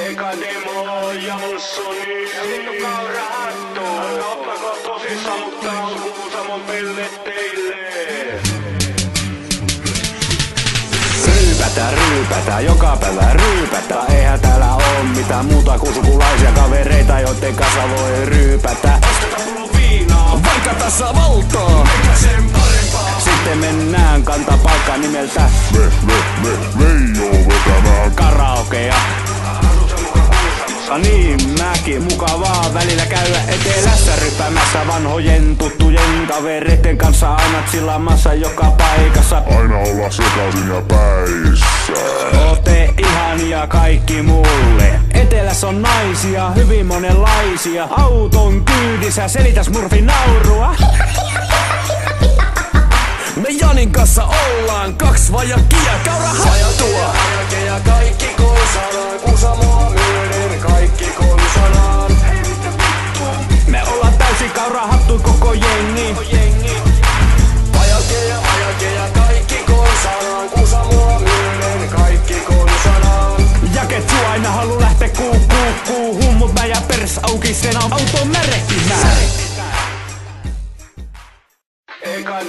Eka demo ja mussoni. Sitten on kaurahattu. Älkää ottako tosissaan, mutta on Kuusamon pellet teille. Ryypätä, joka päivä ryypätä. Eihän täällä oo mitään muuta kuin sukulaisia kavereita, joitten kanssa voi ryypätä. Osteta pullo viinaa, Vaikka tässä valtaa, mikä sen parempaa. sitten mennään kantaa paikkaa nimeltä Veijo vetämään karaokea. Asut sä muka Kuusamossa? Niin, mäkin mukavaa välillä käydä etelässä ryppäämässä vanhojen tuttujen kavereitten kanssa aina chillaamassa joka paikassa. aina olla sekaisin ja päissä. Ootte ihania kaikki mulle. Etelässä on naisia, hyvin monenlaisia. Auton kyydissä selitä smurfin naurua. Me Janin kanssa ollaan kaks vajakia kaurahattua. Ja kaikki konsanaan, Kuusamoa myöden kaikki konsanaan. Hei mitä vittu? Me ollaan täysin kaurahattu koko jengi. Vajakeja kaikki konsanaan, Kuusamoa myöden kaikki konsanaan. Ja ketsu aina halu lähteä kuuhun, mut mä jää pers auki sen auton merkkinään. Eka